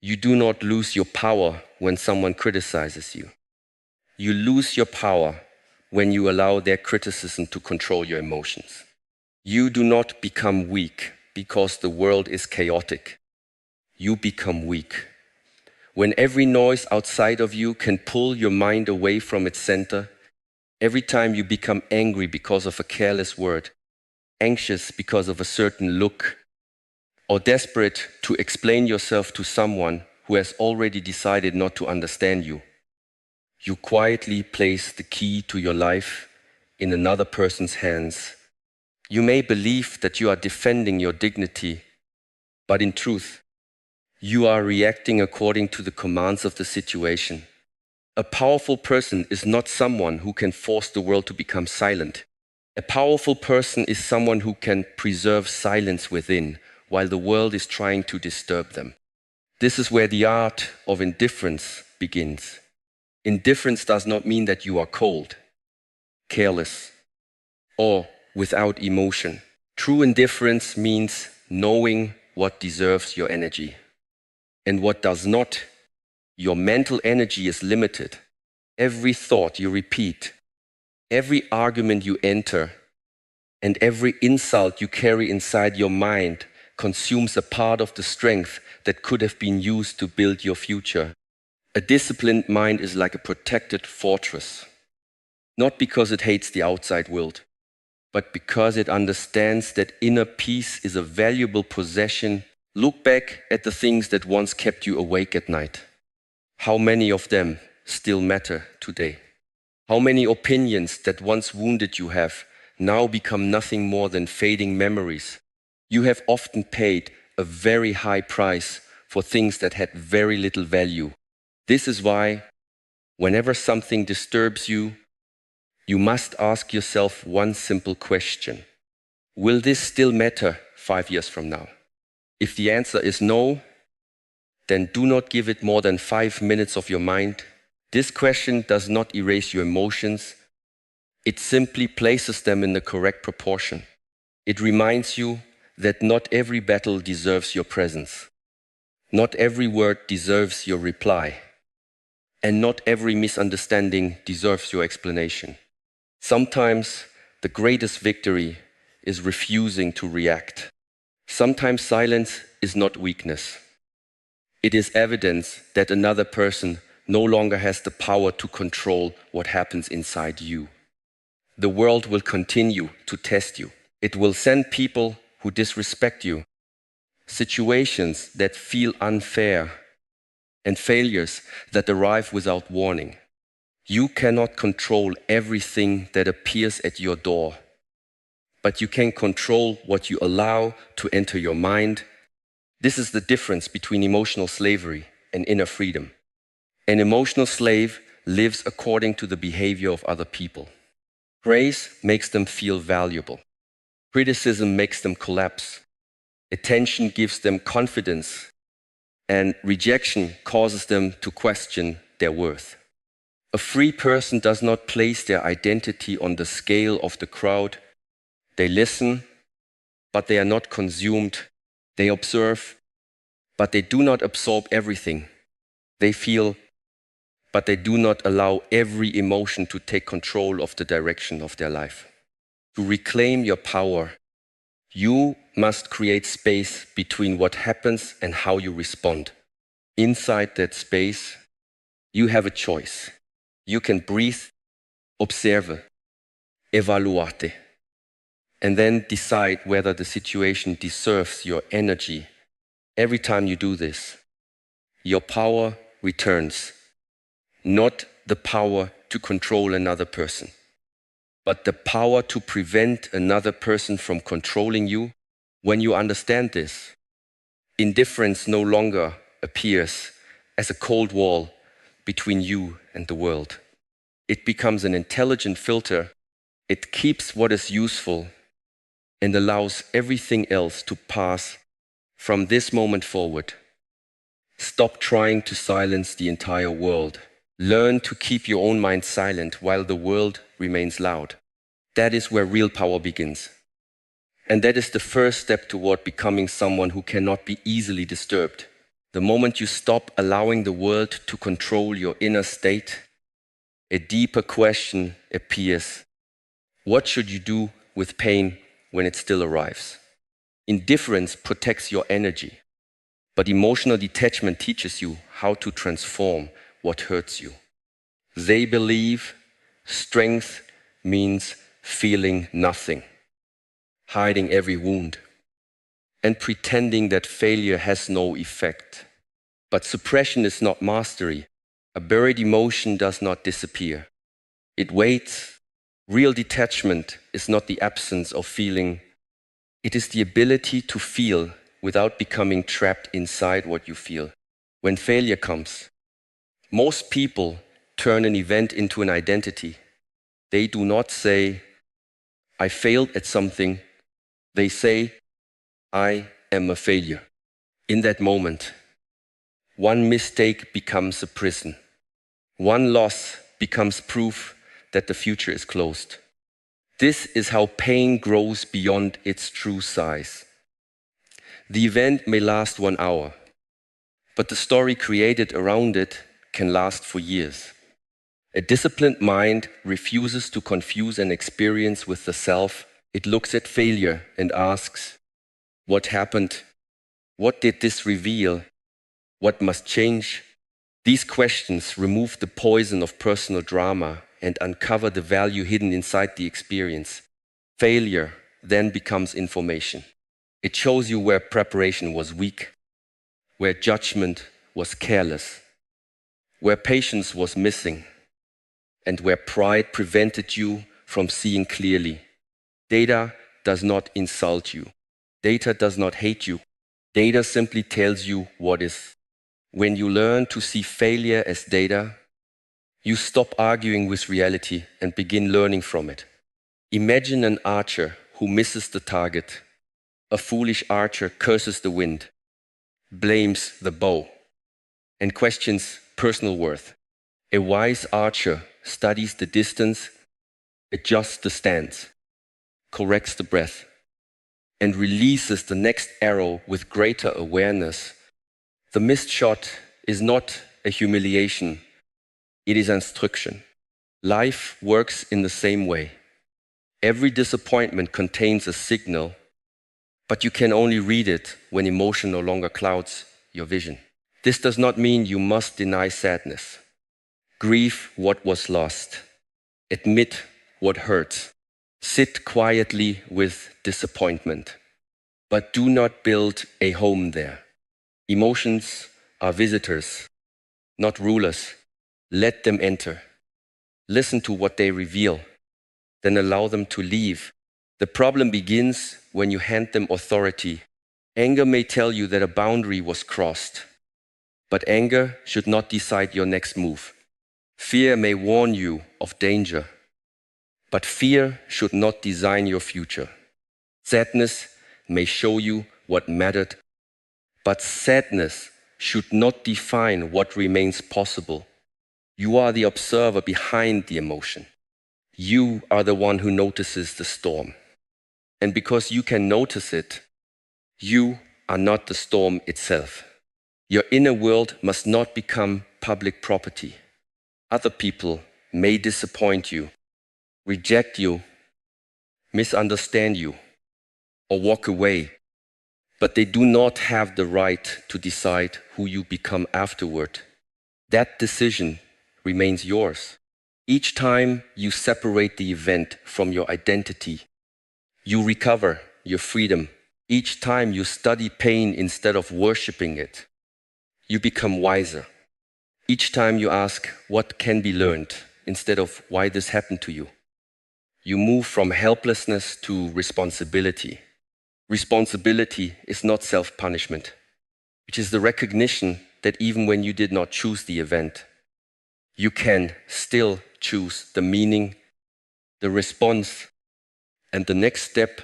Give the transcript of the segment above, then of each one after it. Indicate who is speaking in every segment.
Speaker 1: You do not lose your power when someone criticizes you. You lose your power when you allow their criticism to control your emotions. You do not become weak because the world is chaotic. You become weak when every noise outside of you can pull your mind away from its center. Every time you become angry because of a careless word, anxious because of a certain look, or desperate to explain yourself to someone who has already decided not to understand you, you quietly place the key to your life in another person's hands. You may believe that you are defending your dignity, but in truth, you are reacting according to the commands of the situation. A powerful person is not someone who can force the world to become silent. A powerful person is someone who can preserve silence within while the world is trying to disturb them. This is where the art of indifference begins. Indifference does not mean that you are cold, careless, or without emotion. True indifference means knowing what deserves your energy and what does not. Your mental energy is limited. Every thought you repeat, every argument you enter, and every insult you carry inside your mind consumes a part of the strength that could have been used to build your future. A disciplined mind is like a protected fortress, not because it hates the outside world, but because it understands that inner peace is a valuable possession. Look back at the things that once kept you awake at night. How many of them still matter today? How many opinions that once wounded you have now become nothing more than fading memories? You have often paid a very high price for things that had very little value. This is why, whenever something disturbs you, you must ask yourself one simple question. Will this still matter 5 years from now? If the answer is no, then do not give it more than 5 minutes of your mind. This question does not erase your emotions. It simply places them in the correct proportion. It reminds you that not every battle deserves your presence. Not every word deserves your reply. And not every misunderstanding deserves your explanation. Sometimes the greatest victory is refusing to react. Sometimes silence is not weakness. It is evidence that another person no longer has the power to control what happens inside you. The world will continue to test you. It will send people who disrespect you, situations that feel unfair, and failures that arrive without warning. You cannot control everything that appears at your door, but you can control what you allow to enter your mind. This is the difference between emotional slavery and inner freedom. An emotional slave lives according to the behavior of other people. Praise makes them feel valuable. Criticism makes them collapse. Attention gives them confidence, and rejection causes them to question their worth. A free person does not place their identity on the scale of the crowd. They listen, but they are not consumed. They observe, but they do not absorb everything. They feel, but they do not allow every emotion to take control of the direction of their life. To reclaim your power, you must create space between what happens and how you respond. Inside that space, you have a choice. You can breathe, observe, evaluate, and then decide whether the situation deserves your energy. Every time you do this, your power returns. Not the power to control another person, but the power to prevent another person from controlling you. When you understand this, indifference no longer appears as a cold wall between you and the world. It becomes an intelligent filter. It keeps what is useful and allows everything else to pass from this moment forward. Stop trying to silence the entire world. Learn to keep your own mind silent while the world remains loud. That is where real power begins. And that is the first step toward becoming someone who cannot be easily disturbed. The moment you stop allowing the world to control your inner state, a deeper question appears. What should you do with pain when it still arrives? Indifference protects your energy, but emotional detachment teaches you how to transform what hurts you. They believe strength means feeling nothing, hiding every wound, and pretending that failure has no effect. But suppression is not mastery. A buried emotion does not disappear. It waits. Real detachment is not the absence of feeling. It is the ability to feel without becoming trapped inside what you feel. When failure comes, most people turn an event into an identity. They do not say, I failed at something. They say, I am a failure. In that moment, one mistake becomes a prison. One loss becomes proof that the future is closed. This is how pain grows beyond its true size. The event may last 1 hour, but the story created around it can last for years. A disciplined mind refuses to confuse an experience with the self. It looks at failure and asks, what happened? What did this reveal? What must change? These questions remove the poison of personal drama and uncover the value hidden inside the experience. Failure then becomes information. It shows you where preparation was weak, where judgment was careless, where patience was missing, and where pride prevented you from seeing clearly. Data does not insult you. Data does not hate you. Data simply tells you what is. When you learn to see failure as data, you stop arguing with reality and begin learning from it. Imagine an archer who misses the target. A foolish archer curses the wind, blames the bow, and questions personal worth. A wise archer studies the distance, adjusts the stance, corrects the breath, and releases the next arrow with greater awareness. The missed shot is not a humiliation, it is instruction. Life works in the same way. Every disappointment contains a signal, but you can only read it when emotion no longer clouds your vision. This does not mean you must deny sadness. Grieve what was lost. Admit what hurts. Sit quietly with disappointment. But do not build a home there. Emotions are visitors, not rulers. Let them enter. Listen to what they reveal, then allow them to leave. The problem begins when you hand them authority. Anger may tell you that a boundary was crossed, but anger should not decide your next move. Fear may warn you of danger, but fear should not design your future. Sadness may show you what mattered, but sadness should not define what remains possible. You are the observer behind the emotion. You are the one who notices the storm. And because you can notice it, you are not the storm itself. Your inner world must not become public property. Other people may disappoint you, reject you, misunderstand you, or walk away, but they do not have the right to decide who you become afterward. That decision remains yours. Each time you separate the event from your identity, you recover your freedom. Each time you study pain instead of worshiping it, you become wiser. Each time you ask what can be learned instead of why this happened to you, you move from helplessness to responsibility. Responsibility is not self-punishment. It is the recognition that even when you did not choose the event, you can still choose the meaning, the response, and the next step.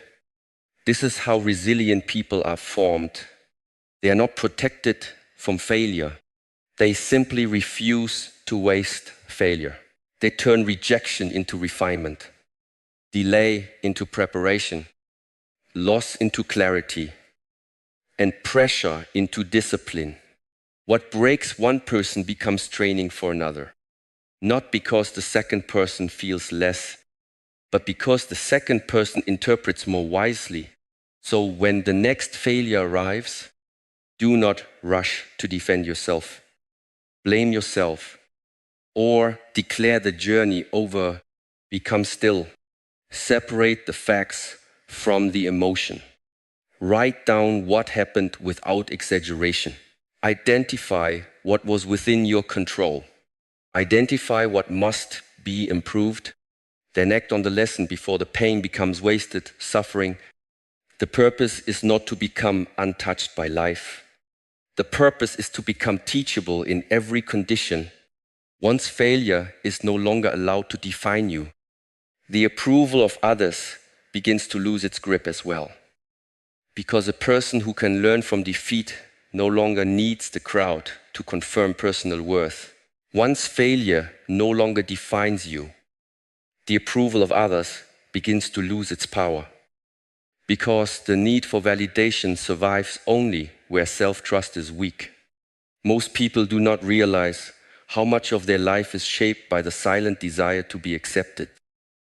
Speaker 1: This is how resilient people are formed. They are not protected from failure. They simply refuse to waste failure. They turn rejection into refinement, delay into preparation, loss into clarity, and pressure into discipline. What breaks one person becomes training for another, not because the second person feels less, but because the second person interprets more wisely. So when the next failure arrives, do not rush to defend yourself, blame yourself, or declare the journey over. Become still. Separate the facts from the emotion. Write down what happened without exaggeration. Identify what was within your control. Identify what must be improved. Then act on the lesson before the pain becomes wasted suffering. The purpose is not to become untouched by life. The purpose is to become teachable in every condition. Once failure is no longer allowed to define you, the approval of others begins to lose its grip as well. Because a person who can learn from defeat no longer needs the crowd to confirm personal worth. Once failure no longer defines you, the approval of others begins to lose its power. Because the need for validation survives only where self-trust is weak. Most people do not realize how much of their life is shaped by the silent desire to be accepted.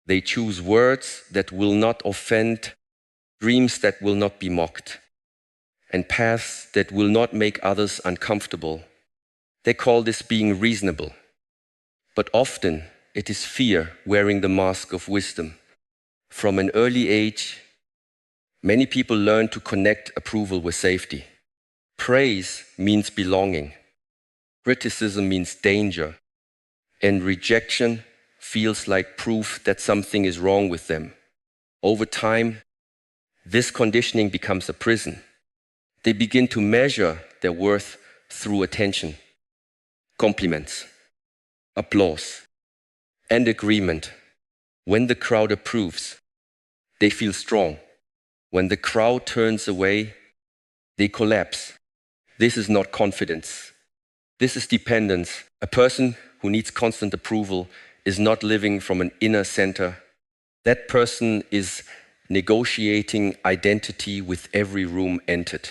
Speaker 1: They choose words that will not offend, dreams that will not be mocked, and paths that will not make others uncomfortable. They call this being reasonable. But often it is fear wearing the mask of wisdom. From an early age, many people learn to connect approval with safety. Praise means belonging. Criticism means danger. And rejection feels like proof that something is wrong with them. Over time, this conditioning becomes a prison. They begin to measure their worth through attention, compliments, applause, and agreement. When the crowd approves, they feel strong. When the crowd turns away, they collapse. This is not confidence. This is dependence. A person who needs constant approval is not living from an inner center. That person is negotiating identity with every room entered.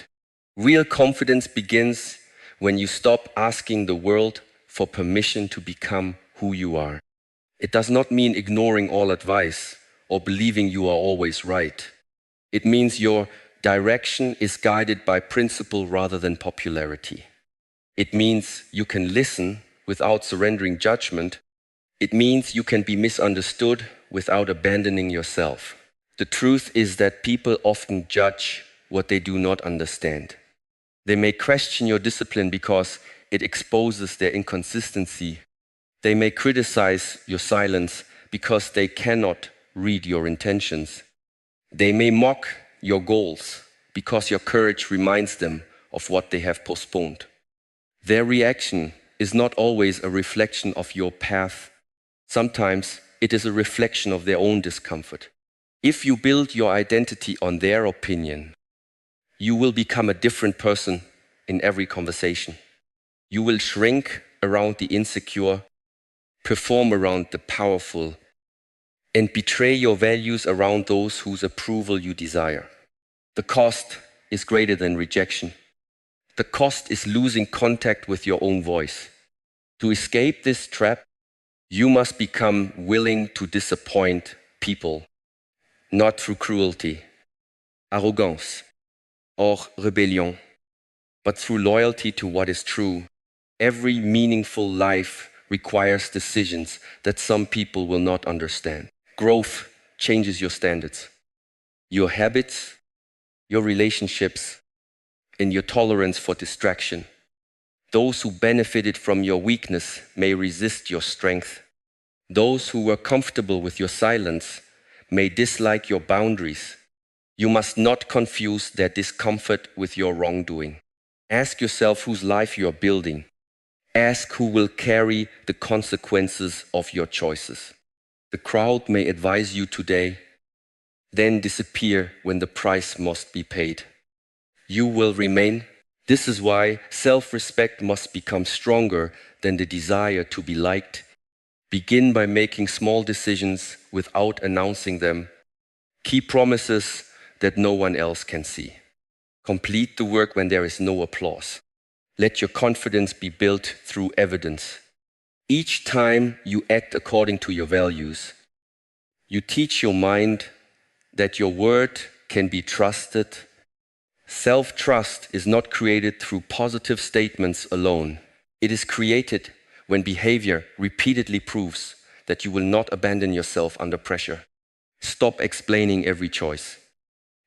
Speaker 1: Real confidence begins when you stop asking the world for permission to become who you are. It does not mean ignoring all advice or believing you are always right. It means your direction is guided by principle rather than popularity. It means you can listen without surrendering judgment. It means you can be misunderstood without abandoning yourself. The truth is that people often judge what they do not understand. They may question your discipline because it exposes their inconsistency. They may criticize your silence because they cannot read your intentions. They may mock your goals because your courage reminds them of what they have postponed. Their reaction is not always a reflection of your path. Sometimes it is a reflection of their own discomfort. If you build your identity on their opinion, you will become a different person in every conversation. You will shrink around the insecure, perform around the powerful, and betray your values around those whose approval you desire. The cost is greater than rejection. The cost is losing contact with your own voice. To escape this trap, you must become willing to disappoint people, not through cruelty, arrogance, or rebellion, but through loyalty to what is true. Every meaningful life requires decisions that some people will not understand. Growth changes your standards, your habits, your relationships, and your tolerance for distraction. Those who benefited from your weakness may resist your strength. Those who were comfortable with your silence may dislike your boundaries. You must not confuse their discomfort with your wrongdoing. Ask yourself whose life you are building. Ask who will carry the consequences of your choices. The crowd may advise you today, then disappear when the price must be paid. You will remain. This is why self-respect must become stronger than the desire to be liked. Begin by making small decisions without announcing them. Keep promises that no one else can see. Complete the work when there is no applause. Let your confidence be built through evidence. Each time you act according to your values, you teach your mind that your word can be trusted. Self-trust is not created through positive statements alone. It is created when behavior repeatedly proves that you will not abandon yourself under pressure. Stop explaining every choice.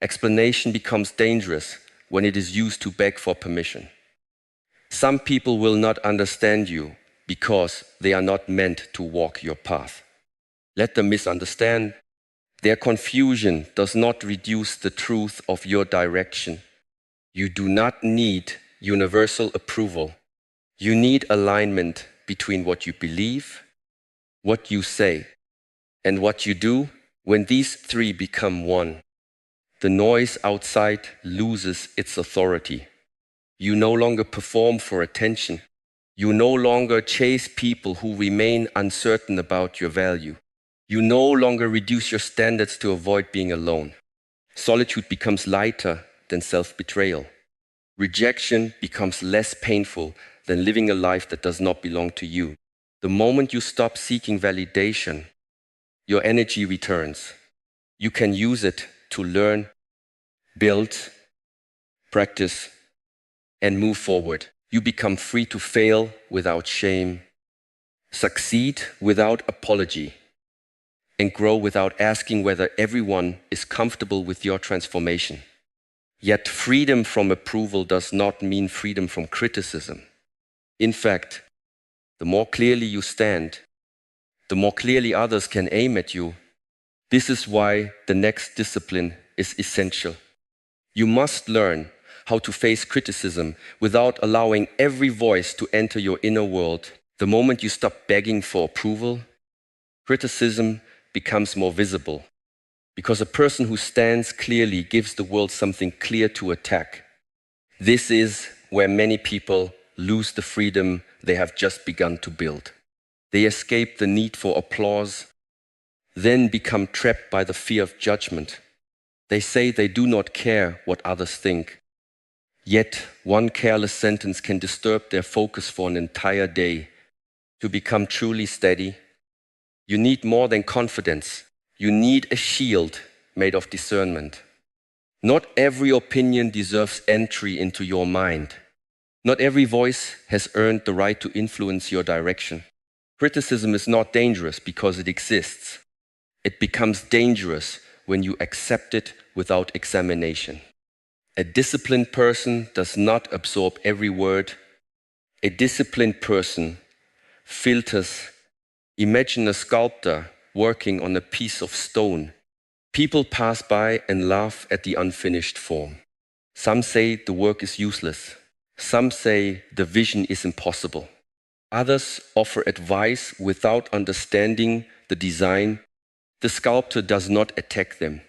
Speaker 1: Explanation becomes dangerous when it is used to beg for permission. Some people will not understand you because they are not meant to walk your path. Let them misunderstand. Their confusion does not reduce the truth of your direction. You do not need universal approval. You need alignment between what you believe, what you say, and what you do. When these three become one, the noise outside loses its authority. You no longer perform for attention. You no longer chase people who remain uncertain about your value. You no longer reduce your standards to avoid being alone. Solitude becomes lighter than self-betrayal. Rejection becomes less painful than living a life that does not belong to you. The moment you stop seeking validation, your energy returns. You can use it to learn, build, practice, and move forward. You become free to fail without shame, succeed without apology, and grow without asking whether everyone is comfortable with your transformation. Yet freedom from approval does not mean freedom from criticism. In fact, the more clearly you stand, the more clearly others can aim at you. This is why the next discipline is essential. You must learn how to face criticism without allowing every voice to enter your inner world. The moment you stop begging for approval, criticism becomes more visible, because a person who stands clearly gives the world something clear to attack. This is where many people lose the freedom they have just begun to build. They escape the need for applause, then become trapped by the fear of judgment. They say they do not care what others think. Yet one careless sentence can disturb their focus for an entire day. To become truly steady, you need more than confidence. You need a shield made of discernment. Not every opinion deserves entry into your mind. Not every voice has earned the right to influence your direction. Criticism is not dangerous because it exists. It becomes dangerous when you accept it without examination. A disciplined person does not absorb every word. A disciplined person filters. Imagine a sculptor working on a piece of stone. People pass by and laugh at the unfinished form. Some say the work is useless. Some say the vision is impossible. Others offer advice without understanding the design. The sculptor does not attack them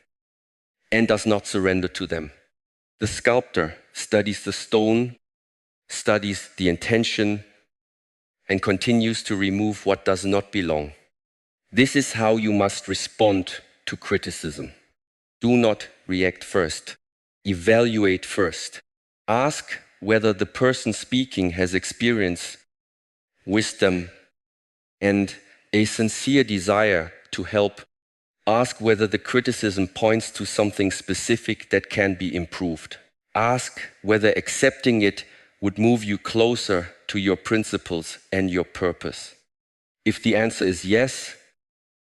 Speaker 1: and does not surrender to them. The sculptor studies the stone, studies the intention, and continues to remove what does not belong. This is how you must respond to criticism. Do not react first. Evaluate first. Ask whether the person speaking has experience, wisdom, and a sincere desire to help. Ask whether the criticism points to something specific that can be improved. Ask whether accepting it would move you closer to your principles and your purpose. If the answer is yes,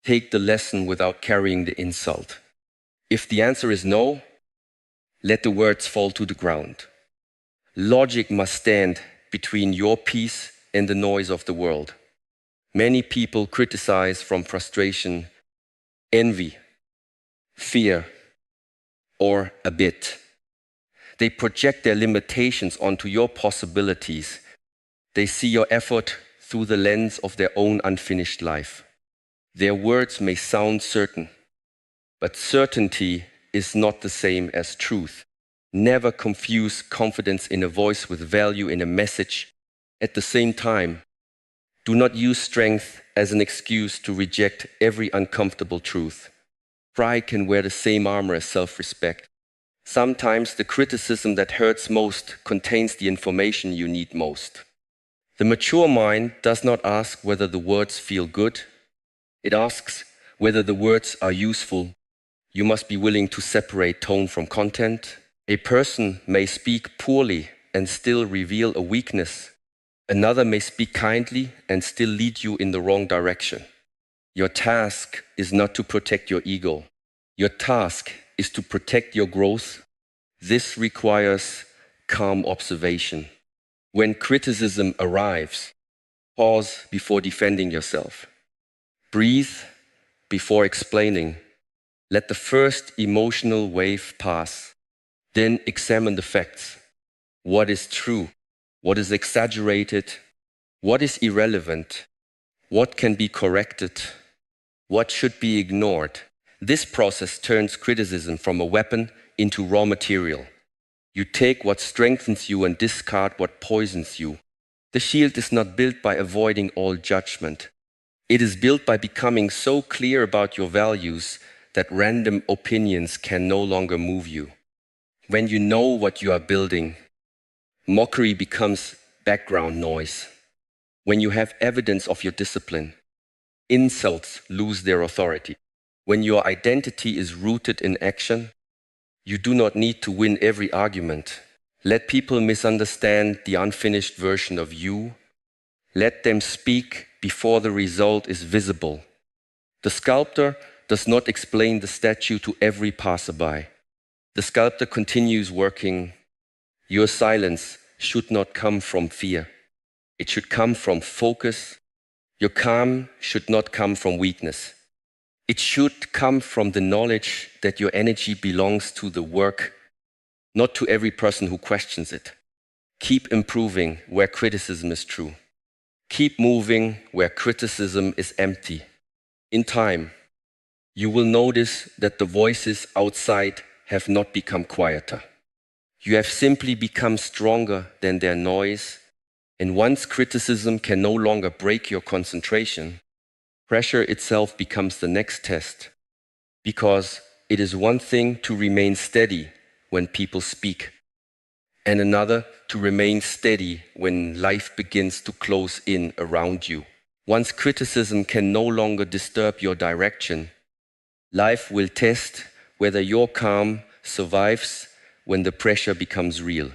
Speaker 1: take the lesson without carrying the insult. If the answer is no, let the words fall to the ground. Logic must stand between your peace and the noise of the world. Many people criticize from frustration, envy, fear, or a bit. They project their limitations onto your possibilities. They see your effort through the lens of their own unfinished life. Their words may sound certain, but certainty is not the same as truth. Never confuse confidence in a voice with value in a message. At the same time, do not use strength as an excuse to reject every uncomfortable truth. Pride can wear the same armor as self-respect. Sometimes the criticism that hurts most contains the information you need most. The mature mind does not ask whether the words feel good. It asks whether the words are useful. You must be willing to separate tone from content. A person may speak poorly and still reveal a weakness. Another may speak kindly and still lead you in the wrong direction. Your task is not to protect your ego. Your task is to protect your growth. This requires calm observation. When criticism arrives, pause before defending yourself. Breathe before explaining. Let the first emotional wave pass. Then examine the facts. What is true? What is exaggerated? What is irrelevant? What can be corrected? What should be ignored? This process turns criticism from a weapon into raw material. You take what strengthens you and discard what poisons you. The shield is not built by avoiding all judgment. It is built by becoming so clear about your values that random opinions can no longer move you. When you know what you are building, mockery becomes background noise. When you have evidence of your discipline, insults lose their authority. When your identity is rooted in action, you do not need to win every argument. Let people misunderstand the unfinished version of you. Let them speak before the result is visible. The sculptor does not explain the statue to every passerby. The sculptor continues working. Your silence should not come from fear. It should come from focus. Your calm should not come from weakness. It should come from the knowledge that your energy belongs to the work, not to every person who questions it. Keep improving where criticism is true. Keep moving where criticism is empty. In time, you will notice that the voices outside have not become quieter. You have simply become stronger than their noise, and once criticism can no longer break your concentration, pressure itself becomes the next test, because it is one thing to remain steady when people speak, and another to remain steady when life begins to close in around you. Once criticism can no longer disturb your direction, life will test whether your calm survives when the pressure becomes real.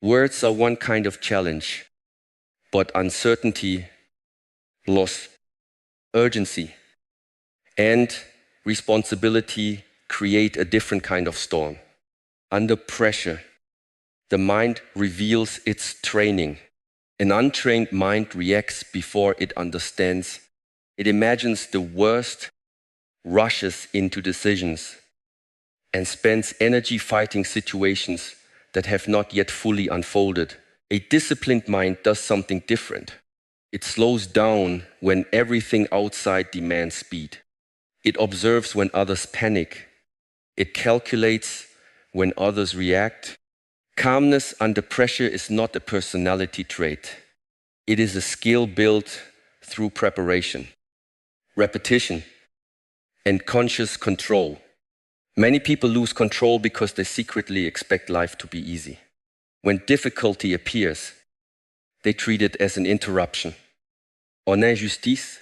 Speaker 1: Words are one kind of challenge, but uncertainty, loss, urgency, and responsibility create a different kind of storm. Under pressure, the mind reveals its training. An untrained mind reacts before it understands. It imagines the worst, rushes into decisions, and spends energy fighting situations that have not yet fully unfolded. A disciplined mind does something different. It slows down when everything outside demands speed. It observes when others panic. It calculates when others react. Calmness under pressure is not a personality trait. It is a skill built through preparation, repetition, and conscious control. Many people lose control because they secretly expect life to be easy. When difficulty appears, they treat it as an interruption, or an injustice,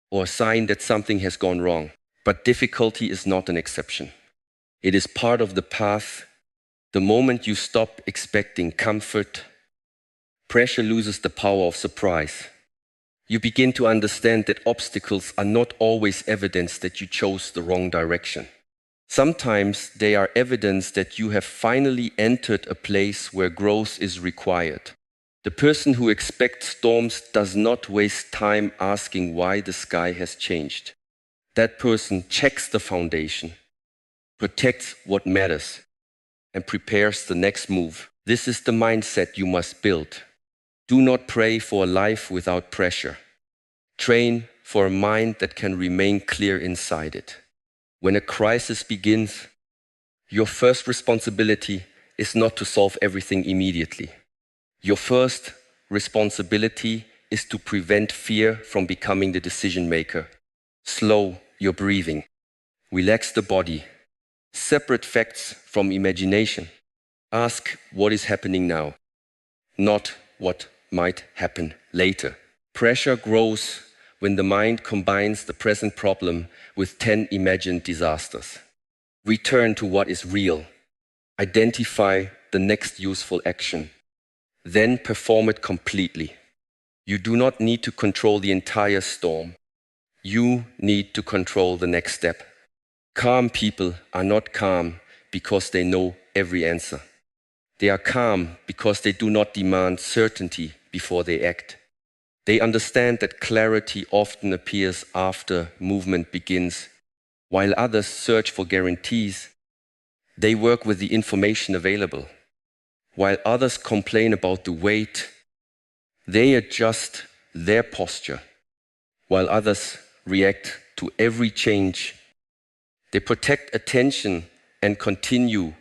Speaker 1: or a sign that something has gone wrong. But difficulty is not an exception. It is part of the path. The moment you stop expecting comfort, pressure loses the power of surprise. You begin to understand that obstacles are not always evidence that you chose the wrong direction. Sometimes they are evidence that you have finally entered a place where growth is required. The person who expects storms does not waste time asking why the sky has changed. That person checks the foundation, protects what matters, and prepares the next move. This is the mindset you must build. Do not pray for a life without pressure. Train for a mind that can remain clear inside it. When a crisis begins, your first responsibility is not to solve everything immediately. Your first responsibility is to prevent fear from becoming the decision maker. Slow your breathing. Relax the body. Separate facts from imagination. Ask what is happening now, not what might happen later. Pressure grows when the mind combines the present problem with 10 imagined disasters. Return to what is real. Identify the next useful action. Then perform it completely. You do not need to control the entire storm. You need to control the next step. Calm people are not calm because they know every answer. They are calm because they do not demand certainty before they act. They understand that clarity often appears after movement begins. While others search for guarantees, they work with the information available. While others complain about the weight, they adjust their posture. While others react to every change, they protect attention and continue.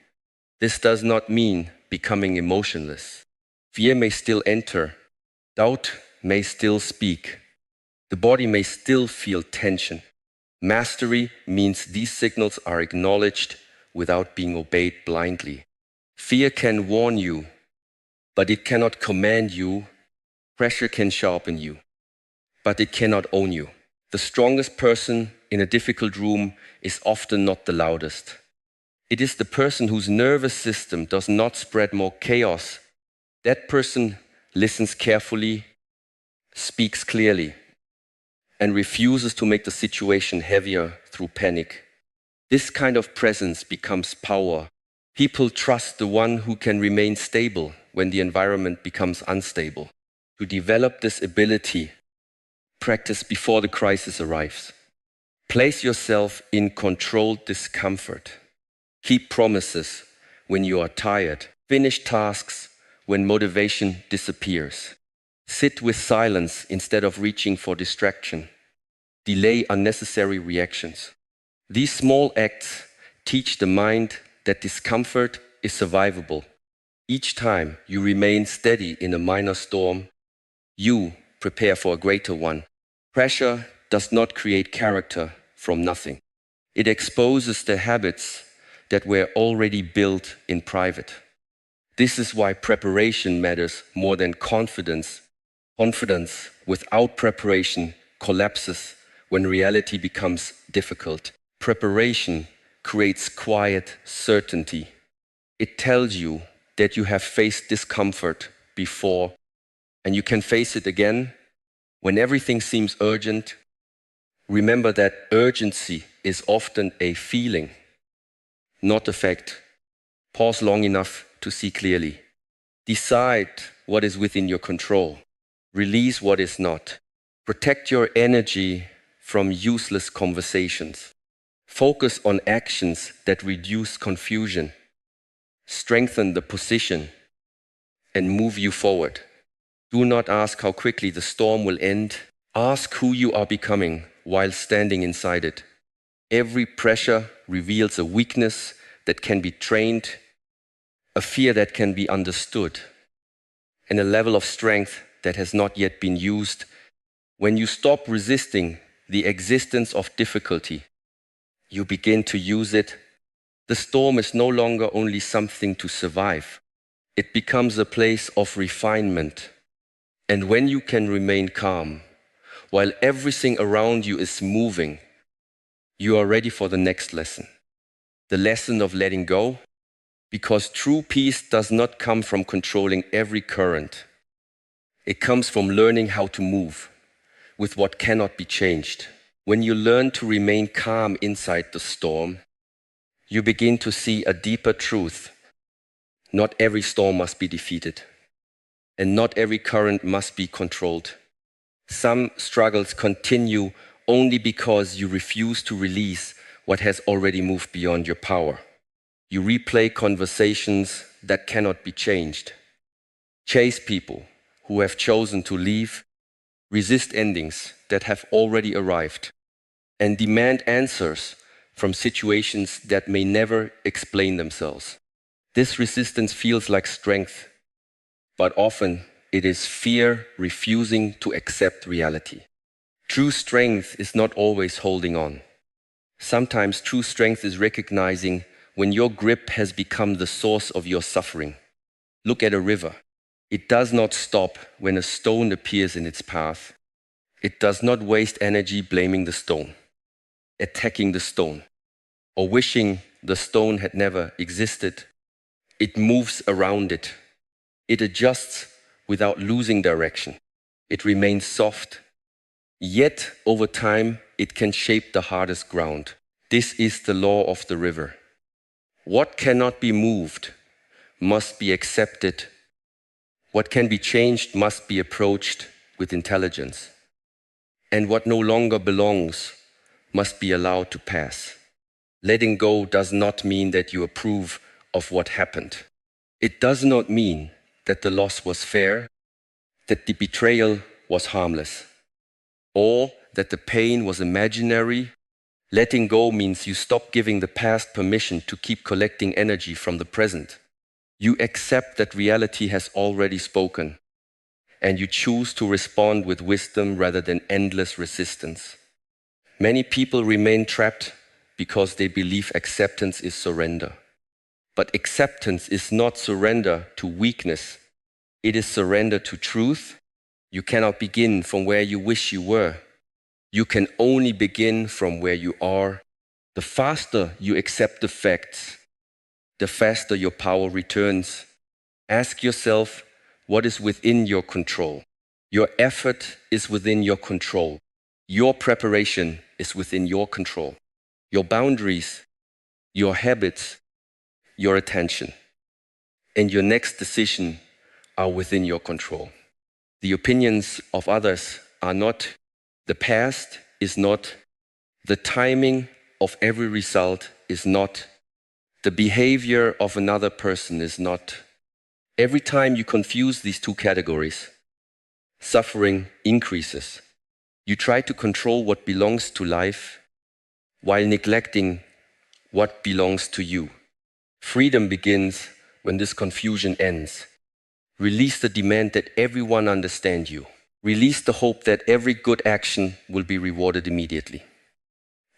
Speaker 1: This does not mean becoming emotionless. Fear may still enter. Doubt may still speak. The body may still feel tension. Mastery means these signals are acknowledged without being obeyed blindly. Fear can warn you, but it cannot command you. Pressure can sharpen you, but it cannot own you. The strongest person in a difficult room is often not the loudest. It is the person whose nervous system does not spread more chaos. That person listens carefully, speaks clearly, and refuses to make the situation heavier through panic. This kind of presence becomes power. People trust the one who can remain stable when the environment becomes unstable. To develop this ability, practice before the crisis arrives. Place yourself in controlled discomfort. Keep promises when you are tired. Finish tasks when motivation disappears. Sit with silence instead of reaching for distraction. Delay unnecessary reactions. These small acts teach the mind that discomfort is survivable. Each time you remain steady in a minor storm, you prepare for a greater one. Pressure does not create character from nothing. It exposes the habits that were already built in private. This is why preparation matters more than confidence. Confidence without preparation collapses when reality becomes difficult. Preparation creates quiet certainty. It tells you that you have faced discomfort before and you can face it again when everything seems urgent. Remember that urgency is often a feeling, not a fact. Pause long enough to see clearly. Decide what is within your control. Release what is not. Protect your energy from useless conversations. Focus on actions that reduce confusion, strengthen the position, and move you forward. Do not ask how quickly the storm will end. Ask who you are becoming while standing inside it. Every pressure reveals a weakness that can be trained, a fear that can be understood, and a level of strength that has not yet been used. When you stop resisting the existence of difficulty, you begin to use it. The storm is no longer only something to survive. It becomes a place of refinement. And when you can remain calm, while everything around you is moving, you are ready for the next lesson. The lesson of letting go, because true peace does not come from controlling every current. It comes from learning how to move with what cannot be changed. When you learn to remain calm inside the storm, you begin to see a deeper truth. Not every storm must be defeated, and not every current must be controlled. Some struggles continue only because you refuse to release what has already moved beyond your power. You replay conversations that cannot be changed, chase people who have chosen to leave, resist endings that have already arrived, and demand answers from situations that may never explain themselves. This resistance feels like strength, but often it is fear refusing to accept reality. True strength is not always holding on. Sometimes true strength is recognizing when your grip has become the source of your suffering. Look at a river. It does not stop when a stone appears in its path. It does not waste energy blaming the stone, attacking the stone, or wishing the stone had never existed. It moves around it. It adjusts without losing direction. It remains soft. Yet, over time, it can shape the hardest ground. This is the law of the river. What cannot be moved must be accepted. What can be changed must be approached with intelligence. And what no longer belongs must be allowed to pass. Letting go does not mean that you approve of what happened. It does not mean that the loss was fair, that the betrayal was harmless, or that the pain was imaginary. Letting go means you stop giving the past permission to keep collecting energy from the present. You accept that reality has already spoken, and you choose to respond with wisdom rather than endless resistance. Many people remain trapped because they believe acceptance is surrender. But acceptance is not surrender to weakness. It is surrender to truth. You cannot begin from where you wish you were. You can only begin from where you are. The faster you accept the facts, the faster your power returns. Ask yourself what is within your control. Your effort is within your control. Your preparation is within your control. Your boundaries, your habits, your attention, and your next decision are within your control. The opinions of others are not. The past is not. The timing of every result is not. The behavior of another person is not. Every time you confuse these two categories, suffering increases. You try to control what belongs to life while neglecting what belongs to you. Freedom begins when this confusion ends. Release the demand that everyone understand you. Release the hope that every good action will be rewarded immediately.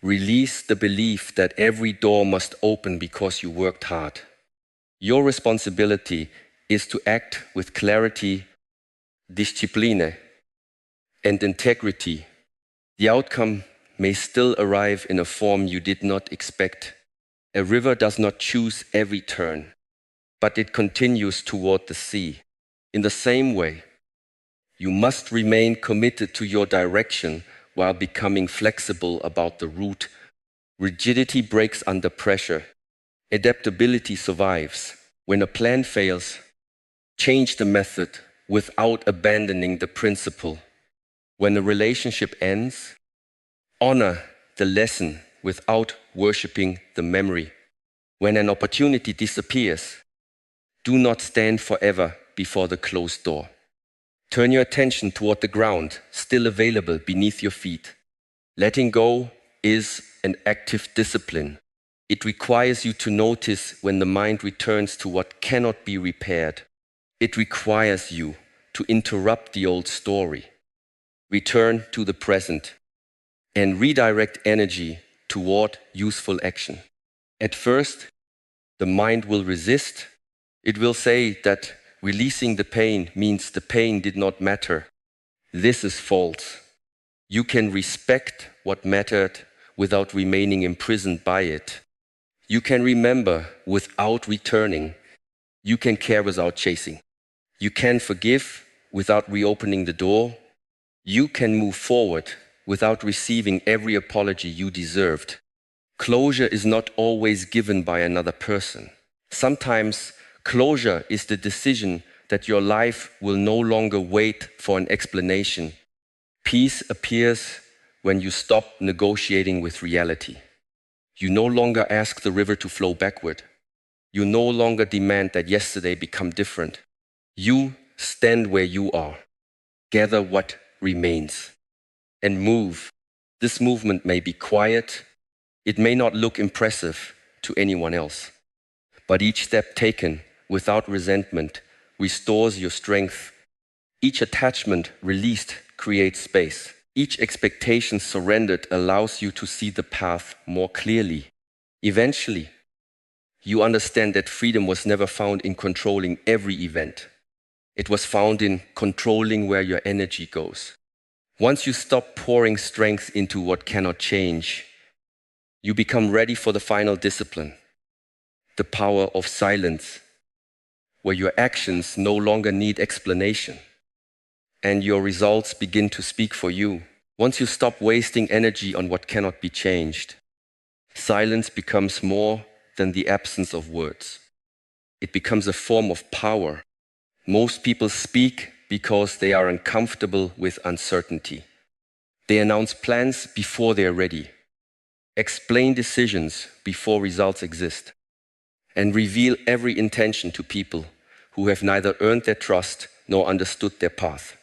Speaker 1: Release the belief that every door must open because you worked hard. Your responsibility is to act with clarity, discipline, and integrity. The outcome may still arrive in a form you did not expect. A river does not choose every turn, but it continues toward the sea. In the same way, you must remain committed to your direction while becoming flexible about the route. Rigidity breaks under pressure. Adaptability survives. When a plan fails, change the method without abandoning the principle. When a relationship ends, honor the lesson without worshiping the memory. When an opportunity disappears, do not stand forever before the closed door. Turn your attention toward the ground, still available beneath your feet. Letting go is an active discipline. It requires you to notice when the mind returns to what cannot be repaired. It requires you to interrupt the old story, return to the present, and redirect energy toward useful action. At first, the mind will resist. It will say that releasing the pain means the pain did not matter. This is false. You can respect what mattered without remaining imprisoned by it. You can remember without returning. You can care without chasing. You can forgive without reopening the door. You can move forward without receiving every apology you deserved. Closure is not always given by another person. Sometimes closure is the decision that your life will no longer wait for an explanation. Peace appears when you stop negotiating with reality. You no longer ask the river to flow backward. You no longer demand that yesterday become different. You stand where you are, gather what remains, and move. This movement may be quiet. It may not look impressive to anyone else, but each step taken without resentment restores your strength. Each attachment released creates space. Each expectation surrendered allows you to see the path more clearly. Eventually, You understand that freedom was never found in controlling every event. It was found in controlling where your energy goes. Once you stop pouring strength into what cannot change, you become ready for the final discipline, the power of silence, where your actions no longer need explanation and your results begin to speak for you. Once you stop wasting energy on what cannot be changed, silence becomes more than the absence of words. It becomes a form of power. Most people speak because they are uncomfortable with uncertainty. They announce plans before they are ready, explain decisions before results exist, and reveal every intention to people who have neither earned their trust nor understood their path.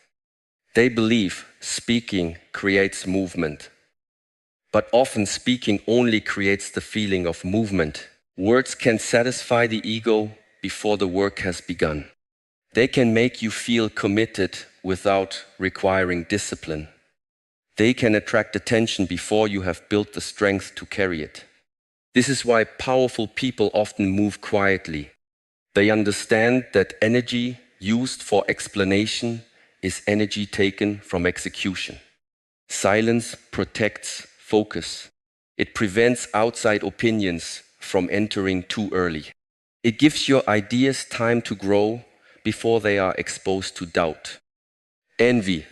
Speaker 1: They believe speaking creates movement, but often speaking only creates the feeling of movement. Words can satisfy the ego before the work has begun. They can make you feel committed without requiring discipline. They can attract attention before you have built the strength to carry it. This is why powerful people often move quietly. They understand that energy used for explanation is energy taken from execution. Silence protects focus. It prevents outside opinions from entering too early. It gives your ideas time to grow before they are exposed to doubt. Envy,